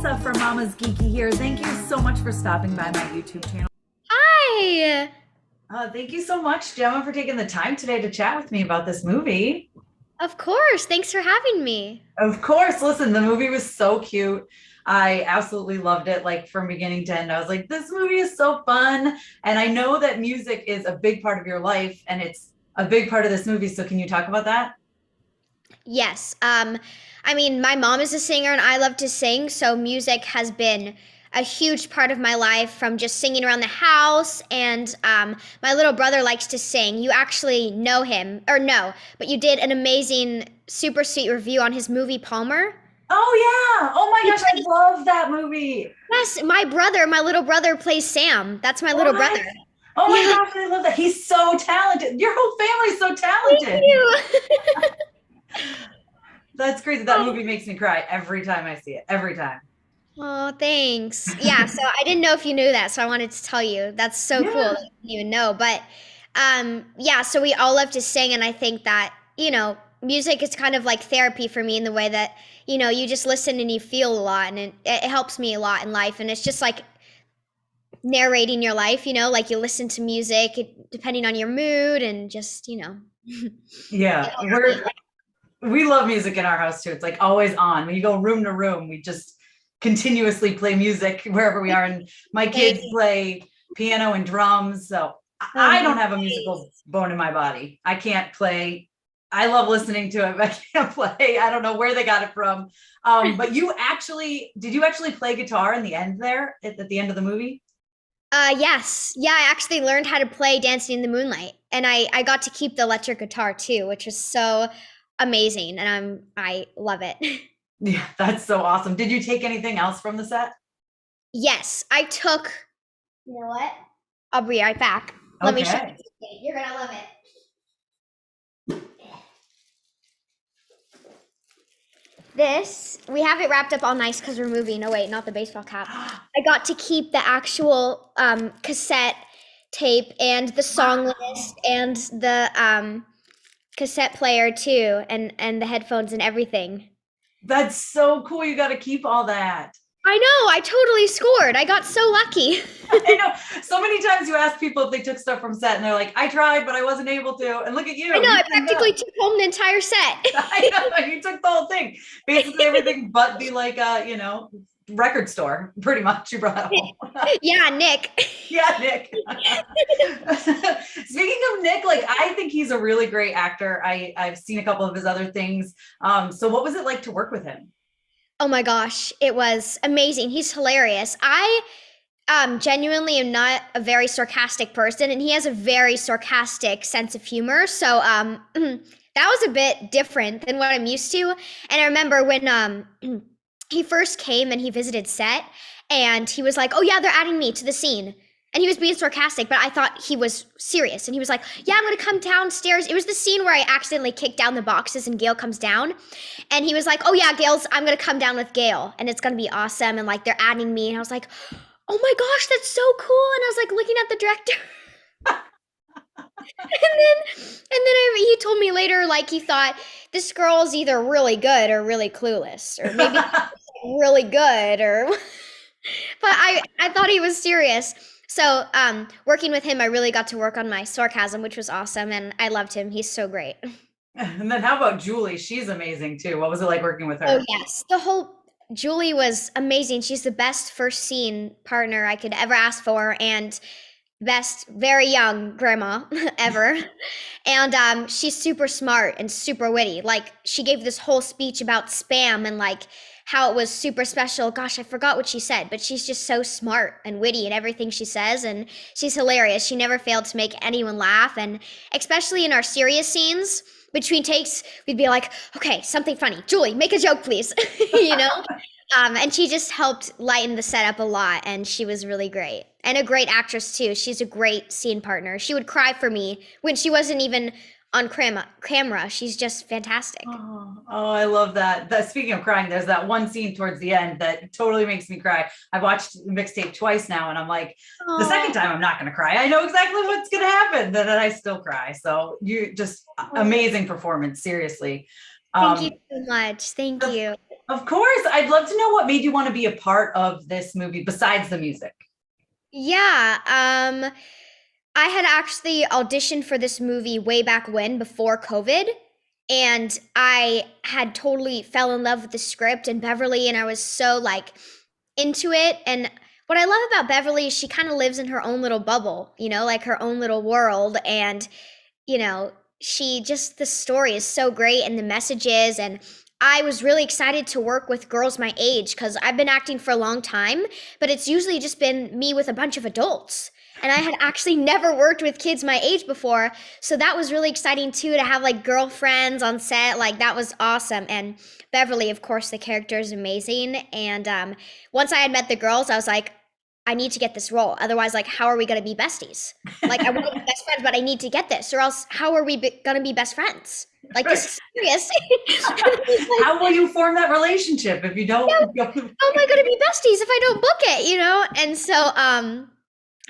Tessa from Mama's Geeky here. Thank you so much for stopping by my YouTube channel. Hi. Thank you so much, Gemma, for taking the time today to chat with me about this movie. Of course. Thanks for having me. Of course, listen, the movie was so cute. I absolutely loved it, like from beginning to end. I was like, this movie is so fun. And I know that music is a big part of your life, and it's a big part of this movie. So can you talk about that? Yes. I mean, my mom is a singer and I love to sing, so music has been a huge part of my life from just singing around the house. And my little brother likes to sing. You actually know him, or no, but you did an amazing, super sweet review on his movie Palmer. Oh yeah. Oh my gosh, I love that movie. Yes, my little brother plays Sam. That's my little What? brother. Oh my Yeah, gosh, I love that. He's so talented. Your whole family's so thank talented. you. That's crazy. That movie makes me cry every time I see it. Every time. Oh, thanks. Yeah, so I didn't know if you knew that, so I wanted to tell you. That's so cool Yeah. that you didn't even know. But yeah, so we all love to sing, and I think that, music is kind of like therapy for me in the way that, you just listen and you feel a lot, and it helps me a lot in life. And it's just like narrating your life, like you listen to music depending on your mood and just, it Yeah. helps me. We love music in our house too. It's like always on. When you go room to room, we just continuously play music wherever we are. And my kids Same. play piano and drums. So Oh, I don't have a musical nice. bone in my body. I can't play. I love listening to it, but I can't play. I don't know where they got it from. But did you actually play guitar in the end there at the end of the movie? Yes. Yeah, I actually learned how to play Dancing in the Moonlight, and I got to keep the electric guitar too, which was so amazing, and I love it. Yeah, that's so awesome. Did you take anything else from the set? Yes, I took. You know what? I'll be right back. Let me show Okay. you. You're gonna love it. This, we have it wrapped up all nice because we're moving. Oh wait, not the baseball cap. I got to keep the actual cassette tape and the song list Wow. and the cassette player too, and the headphones and everything. That's so cool. You got to keep all that. I know, I totally scored. I got so lucky. I know. So many times you ask people if they took stuff from set and they're like, I tried, but I wasn't able to. And look at I you. know, You I turned practically up. took home the entire set. I know. You took the whole thing. Basically everything but the record store. Pretty much you brought home. Yeah, Nick. Yeah, Nick. Speaking of Nick, like I think he's a really great actor. I've seen a couple of his other things. So what was it like to work with him? Oh my gosh, it was amazing. He's hilarious. I genuinely am not a very sarcastic person, and he has a very sarcastic sense of humor. So that was a bit different than what I'm used to. And I remember when he first came and he visited set, and he was like, "Oh yeah, they're adding me to the scene." And he was being sarcastic, but I thought he was serious. And he was like, "Yeah, I'm gonna come downstairs." It was the scene where I accidentally kicked down the boxes and Gail comes down. And he was like, "Oh yeah, I'm gonna come down with Gail and it's gonna be awesome." And like they're adding me. And I was like, "Oh my gosh, that's so cool." And I was like looking at the director. He told me later, like he thought this girl's either really good or really clueless, or maybe really good, or but I thought he was serious. So working with him, I really got to work on my sarcasm, which was awesome, and I loved him. He's so great. And then how about Julie? She's amazing too. What was it like working with Oh her? yes, the whole Julie was amazing. She's the best first scene partner I could ever ask for, and best very young grandma ever. And she's super smart and super witty. Like she gave this whole speech about spam and like how it was super special. Gosh, I forgot what she said, but she's just so smart and witty in everything she says, and she's hilarious. She never failed to make anyone laugh, and especially in our serious scenes between takes, we'd be like, "Okay, something funny. Julie, make a joke, please." you know? And she just helped lighten the setup a lot, and she was really great. And a great actress too. She's a great scene partner. She would cry for me when she wasn't even on camera. She's just fantastic. Oh, I love that. Speaking of crying, there's that one scene towards the end that totally makes me cry. I've watched Mixtape twice now, and I'm like, the second Oh, time I'm not going to cry. I know exactly what's going to happen, and then I still cry. So you just amazing performance, seriously. thank you Um, so much. Thank the you. Of course. I'd love to know what made you want to be a part of this movie besides the music. Yeah, I had actually auditioned for this movie way back when, before COVID, and I had totally fell in love with the script and Beverly, and I was so like into it. And what I love about Beverly is she kind of lives in her own little bubble, like her own little world. And she just, the story is so great and the messages. And I was really excited to work with girls my age because I've been acting for a long time, but it's usually just been me with a bunch of adults. And I had actually never worked with kids my age before. So that was really exciting too, to have like girlfriends on set. Like that was awesome. And Beverly, of course, the character is amazing. And once I had met the girls, I was like, I need to get this role. Otherwise, like, how are we going to be besties? Like, I want to be best friends, but I need to get this, or else, how are we going to be best friends? Like, this is serious. Like, How will you form that relationship if you yeah, don't? how am I going to be besties if I don't book it? And so,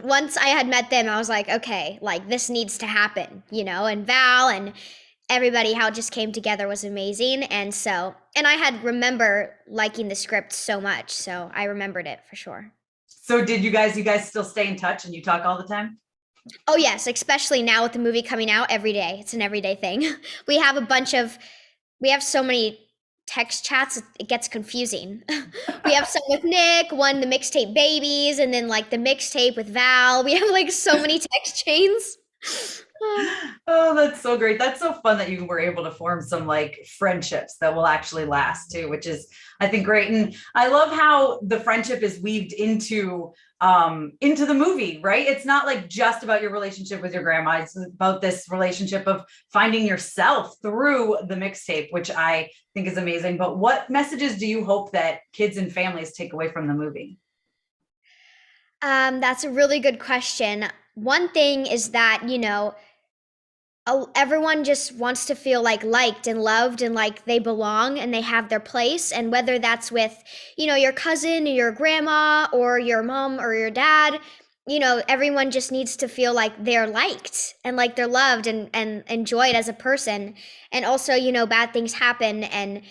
once I had met them, I was like, okay, like this needs to happen. And Val and everybody, how it just came together was amazing. And I had remember liking the script so much, so I remembered it for sure. So did you guys still stay in touch and you talk all the time? Oh yes, especially now with the movie coming out every day. It's an everyday thing. We have a bunch of we have so many text chats, it gets confusing. We have some with Nick, one the mixtape babies, and then like the mixtape with Val. We have like so many text chains. Oh, that's so great. That's so fun that you were able to form some like friendships that will actually last too, which is I think great. And I love how the friendship is weaved into the movie, right? It's not like just about your relationship with your grandma. It's about this relationship of finding yourself through the mixtape, which I think is amazing. But what messages do you hope that kids and families take away from the movie? That's a really good question. One thing is that, everyone just wants to feel like liked and loved and like they belong and they have their place. And whether that's with, your cousin or your grandma or your mom or your dad, everyone just needs to feel like they're liked and like they're loved and enjoyed as a person. And also, bad things happen and,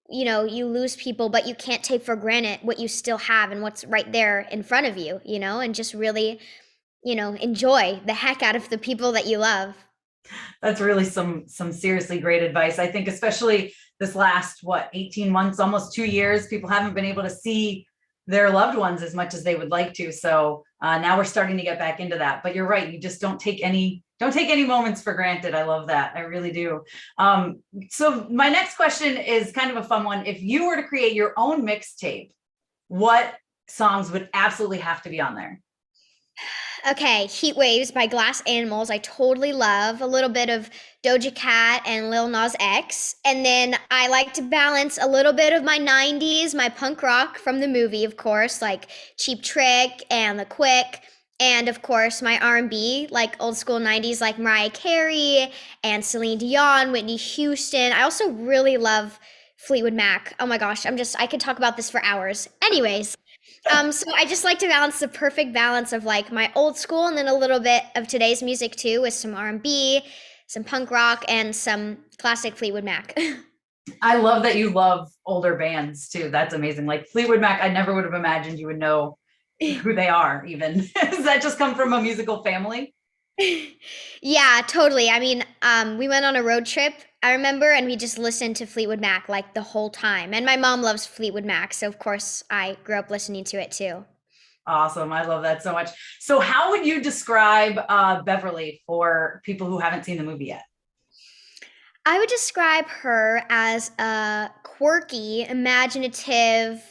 you lose people, but you can't take for granted what you still have and what's right there in front of you, and just really, enjoy the heck out of the people that you love. That's really some seriously great advice. I think especially this last 18 months, almost 2 years, people haven't been able to see their loved ones as much as they would like to. So now we're starting to get back into that. But you're right, you just don't take any moments for granted. I love that. I really do. So my next question is kind of a fun one. If you were to create your own mixtape, what songs would absolutely have to be on there? Okay, Heat Waves by Glass Animals. I totally love a little bit of Doja Cat and Lil Nas X. And then I like to balance a little bit of my 90s, my punk rock from the movie, of course, like Cheap Trick and The Quick. And of course, my R&B, like old school 90s, like Mariah Carey and Celine Dion, Whitney Houston. I also really love Fleetwood Mac. Oh my gosh, I could talk about this for hours. Anyways, so I just like to balance the perfect balance of like my old school and then a little bit of today's music too, with some R&B, some punk rock, and some classic Fleetwood Mac. I love that you love older bands too. That's amazing. Like Fleetwood Mac, I never would have imagined you would know who they are even. Does that just come from a musical family? Yeah, totally. I mean, we went on a road trip, I remember, and we just listened to Fleetwood Mac like the whole time. And my mom loves Fleetwood Mac, so of course I grew up listening to it too. Awesome. I love that so much. So how would you describe Beverly for people who haven't seen the movie yet? I would describe her as a quirky, imaginative,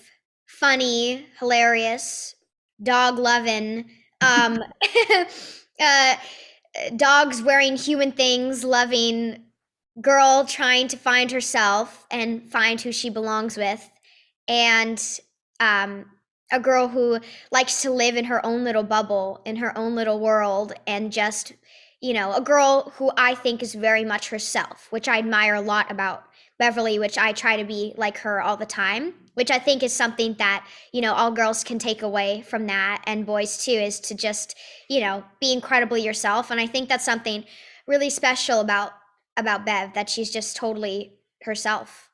funny, hilarious, dog loving, uh, dogs wearing human things, loving girl trying to find herself and find who she belongs with, and um, a girl who likes to live in her own little bubble, in her own little world, and just, a girl who I think is very much herself, which I admire a lot about Beverly, which I try to be like her all the time, which I think is something that, all girls can take away from that, and boys too, is to just, be incredibly yourself. And I think that's something really special about Bev, that she's just totally herself.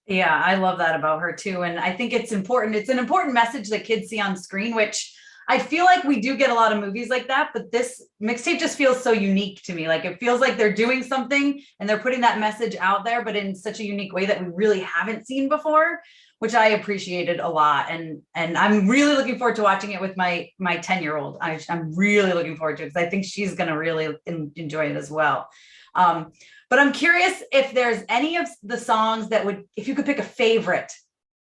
Yeah, I love that about her too. And I think it's important. It's an important message that kids see on screen, which I feel like we do get a lot of movies like that, but this mixtape just feels so unique to me. Like it feels like they're doing something and they're putting that message out there, but in such a unique way that we really haven't seen before, which I appreciated a lot. And I'm really looking forward to watching it with my 10-year-old. I'm really looking forward to it because I think she's gonna really enjoy it as well. Um, but I'm curious if there's any of the songs that would, if you could pick a favorite,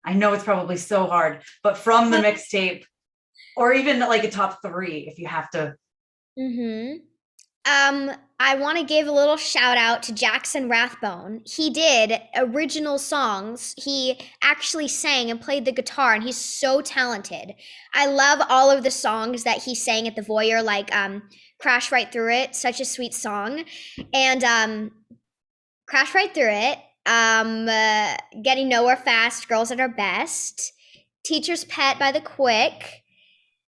I know it's probably so hard, but from the mixtape, or even like a top three, if you have to. Mm-hmm. I want to give a little shout out to Jackson Rathbone. He did original songs. He actually sang and played the guitar, and he's so talented. I love all of the songs that he sang at the Voyeur, like Crash Right Through It, such a sweet song. And Crash Right Through It, Getting Nowhere Fast, Girls at Our Best, Teacher's Pet by The Quick.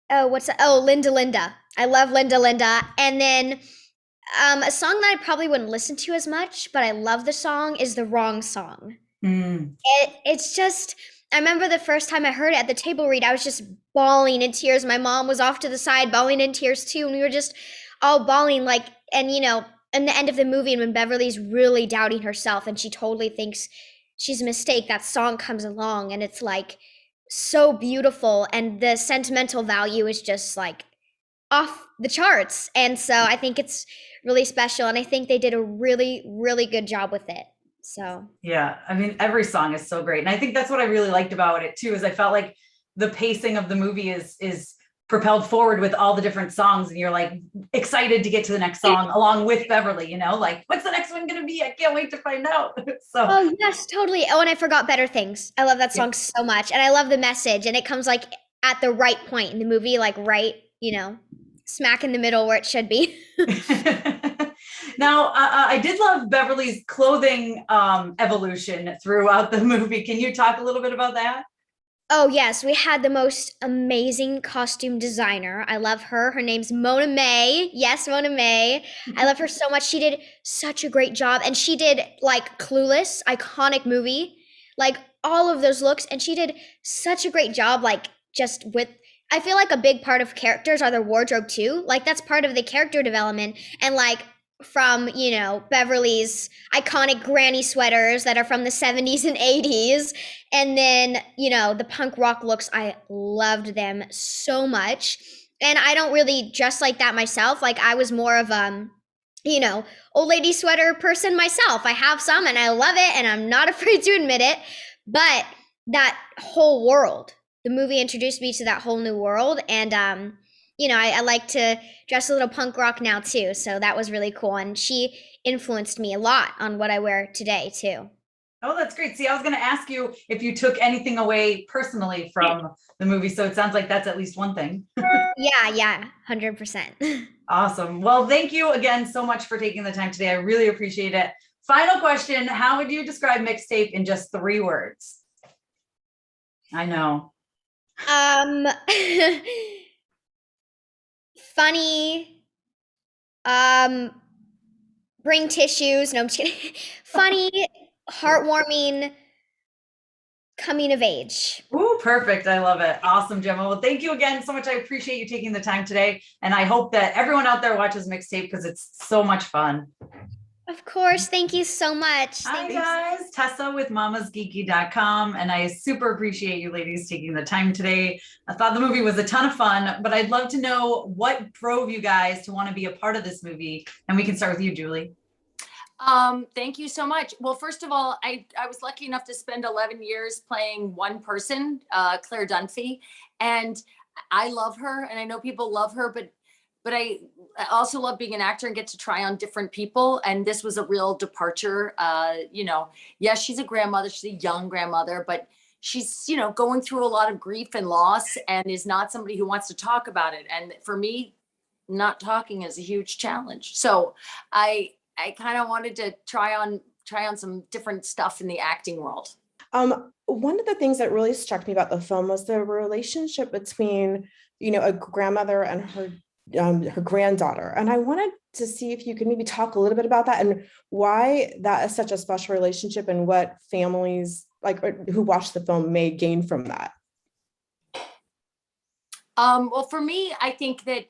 Oh, what's that? Oh, Linda Linda. I love Linda Linda. And then a song that I probably wouldn't listen to as much, but I love the song is The Wrong Song. Mm. It's just, I remember the first time I heard it at the table read, I was just bawling in tears. My mom was off to the side, bawling in tears too. And we were just all bawling, like, and in the end of the movie, and when Beverly's really doubting herself and she totally thinks she's a mistake, that song comes along and it's like so beautiful. And the sentimental value is just like off the charts. And so I think it's really special. And I think they did a really, really good job with it. So Yeah, I mean, every song is so great. And I think that's what I really liked about it too, is I felt like the pacing of the movie is propelled forward with all the different songs, and you're like excited to get to the next song along with Beverly, like what's the next one gonna be? I can't wait to find out. So oh yes, totally. Oh, and I forgot Better Things. I love that song so much. And I love the message. And it comes like at the right point in the movie, like right, smack in the middle where it should be. now I did love Beverly's clothing evolution throughout the movie. Can you talk a little bit about that? Oh yes, we had the most amazing costume designer. I love her. Her name's Mona May. Yes, Mona May. I love her so much. She did such a great job. And she did like Clueless, iconic movie, like all of those looks. And she did such a great job, like just with I feel like a big part of characters are their wardrobe too. Like that's part of the character development. And like from, Beverly's iconic granny sweaters that are from the 70s and 80s. And then, the punk rock looks, I loved them so much. And I don't really dress like that myself. Like I was more of old lady sweater person myself. I have some and I love it and I'm not afraid to admit it. But that whole world, the movie introduced me to that whole new world. And I like to dress a little punk rock now too. So that was really cool. And she influenced me a lot on what I wear today too. Oh, that's great. See, I was going to ask you if you took anything away personally from the movie. So it sounds like that's at least one thing. Yeah, 100%. Awesome. Well, thank you again so much for taking the time today. I really appreciate it. Final question. How would you describe Mixtape in just 3 words? I know. Funny, bring tissues. No, I'm just kidding. Funny, heartwarming, coming of age. Ooh, perfect. I love it. Awesome, Gemma. Well, thank you again so much. I appreciate you taking the time today. And I hope that everyone out there watches Mixtape because it's so much fun. Of course. Thank you so much. Hi, guys. Tessa with MamasGeeky.com. And I super appreciate you ladies taking the time today. I thought the movie was a ton of fun, but I'd love to know what drove you guys to want to be a part of this movie. And we can start with you, Julie. Thank you so much. Well, first of all, I was lucky enough to spend 11 years playing one person, Claire Dunphy, and I love her, and I know people love her, but I also love being an actor and get to try on different people. And this was a real departure. Yes, she's a grandmother, she's a young grandmother, but she's, going through a lot of grief and loss and is not somebody who wants to talk about it. And for me, not talking is a huge challenge. So I kind of wanted to try on some different stuff in the acting world. One of the things that really struck me about the film was the relationship between, a grandmother and her granddaughter. And I wanted to see if you could maybe talk a little bit about that and why that is such a special relationship and what families like, or who watched the film may gain from that? Well, for me, I think that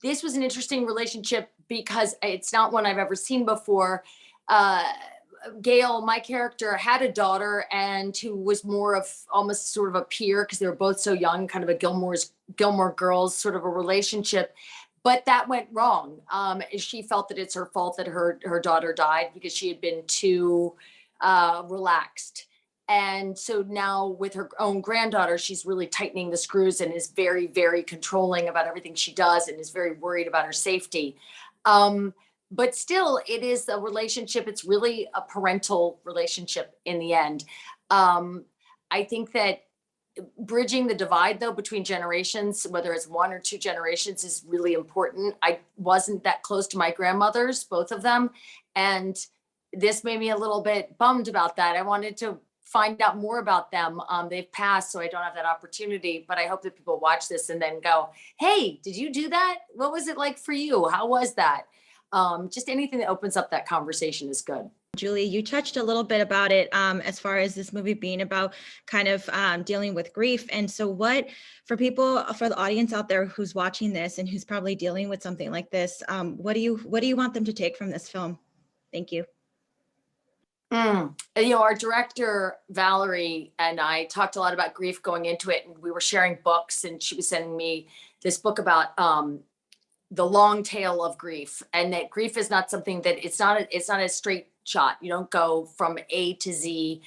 this was an interesting relationship because it's not one I've ever seen before. Gail, my character, had a daughter and who was more of almost sort of a peer because they were both so young, kind of a Gilmore Girls sort of a relationship. But that went wrong. She felt that it's her fault that her daughter died because she had been too relaxed. And so now with her own granddaughter, she's really tightening the screws and is very, very controlling about everything she does and is very worried about her safety. But still, it is a relationship. It's really a parental relationship in the end. I think that bridging the divide, though, between generations, whether it's 1 or 2 generations, is really important. I wasn't that close to my grandmothers, both of them. And this made me a little bit bummed about that. I wanted to find out more about them. They've passed, so I don't have that opportunity, but I hope that people watch this and then go, hey, did you do that? What was it like for you? How was that? Just anything that opens up that conversation is good. Julie, you touched a little bit about it as far as this movie being about kind of dealing with grief. And so for the audience out there who's watching this and who's probably dealing with something like this, what do you want them to take from this film? Thank you. Our director, Valerie, and I talked a lot about grief going into it, and we were sharing books, and she was sending me this book about the long tail of grief, and that grief is not something that it's not a straight shot. You don't go from A to Z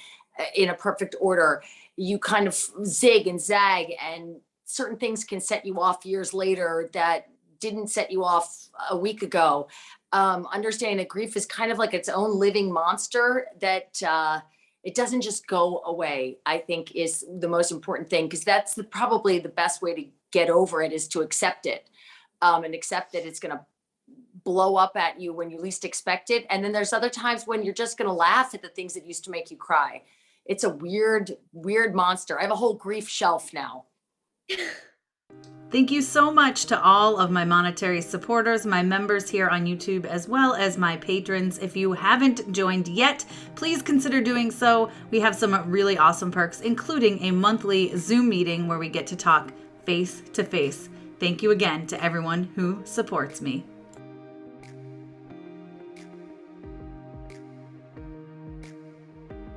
in a perfect order. You kind of zig and zag, and certain things can set you off years later that didn't set you off a week ago. Understanding that grief is kind of like its own living monster that it doesn't just go away, I think is the most important thing, because that's probably the best way to get over it, is to accept it and accept that it's going to blow up at you when you least expect it. And then there's other times when you're just going to laugh at the things that used to make you cry. It's a weird, weird monster. I have a whole grief shelf now. Thank you so much to all of my monetary supporters, my members here on YouTube, as well as my patrons. If you haven't joined yet, please consider doing so. We have some really awesome perks, including a monthly Zoom meeting where we get to talk face to face. Thank you again to everyone who supports me.